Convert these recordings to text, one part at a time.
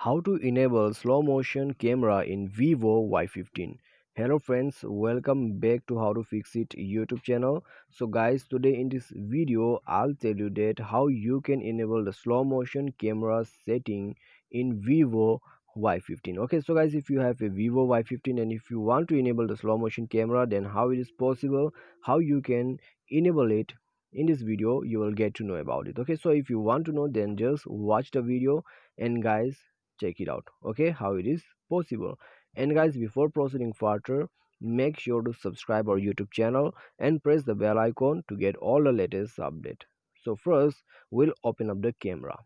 How to enable slow motion camera in Vivo Y15. Hello friends, welcome back to How to Fix It YouTube channel. So guys, today in this video I'll tell you that how you can enable the slow motion camera setting in Vivo Y15. Okay, so guys, if you have a Vivo Y15 and if you want to enable the slow motion camera, then how it is possible, how you can enable it, in this video you will get to know about it. Okay, so if you want to know, then just watch the video and guys, check it out, okay, how it is possible. And guys, before proceeding further, make sure to subscribe our YouTube channel and press the bell icon to get all the latest update. So first we'll open up the camera.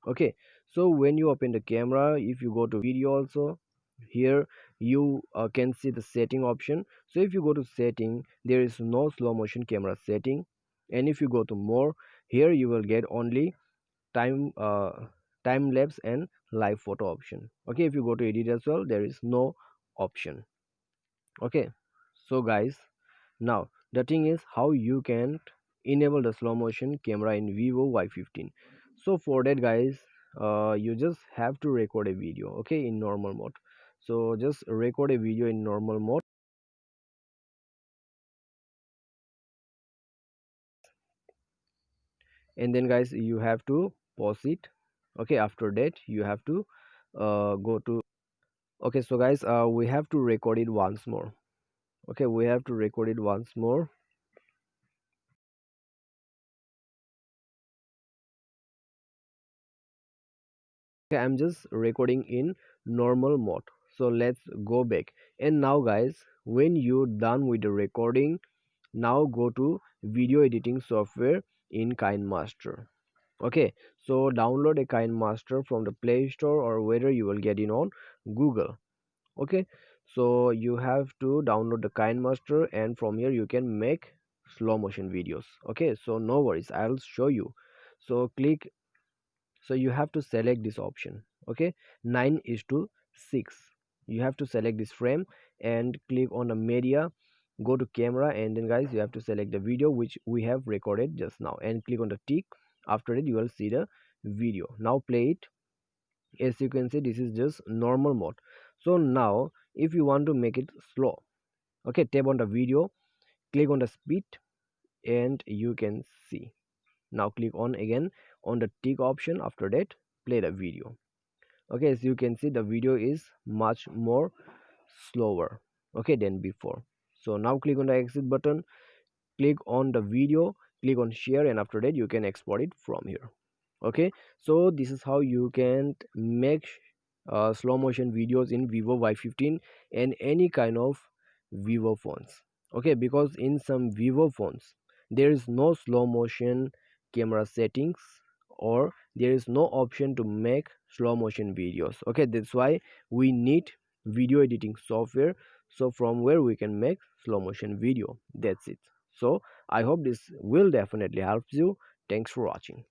Okay, so when you open the camera, if you go to video also, here you can see the setting option. So if you go to setting, there is no slow motion camera setting, and if you go to more, here you will get only time time lapse and live photo option. Okay, if you go to edit as well, there is no option. Okay, so guys, now the thing is how you can enable the slow motion camera in Vivo Y15. So for that guys, you just have to record a video, okay, in normal mode. So just record a video in normal mode, and then guys you have to pause it. Okay, after that you have to go to, okay, so guys, we have to record it once more. Okay, we have to record it once more. Okay, I'm just recording in normal mode. So let's go back. And now guys, when you done with the recording, now go to video editing software in KineMaster. Okay, so download a KineMaster from the Play Store or whether you will get it on Google. Okay, so you have to download the KineMaster, and from here you can make slow motion videos. Okay, so no worries, I'll show you. So click, so you have to select this option. Okay, 9:6, you have to select this frame and click on the media, go to camera, and then guys you have to select the video which we have recorded just now and click on the tick. After it you will see the video. Now play it. As you can see, this is just normal mode. So now if you want to make it slow, okay, tap on the video, click on the speed, and you can see. Now click on again on the tick option. After that, play the video. Okay, as you can see, the video is much more slower, okay, than before. So now click on the exit button, click on the video, click on share, and after that you can export it from here. Okay, so this is how you can make slow motion videos in Vivo Y15 and any kind of Vivo phones. Okay, because in some Vivo phones there is no slow motion camera settings, or there is no option to make slow motion videos. Okay, that's why we need video editing software, so from where we can make slow motion video. That's it. So I hope this will definitely help you. Thanks for watching.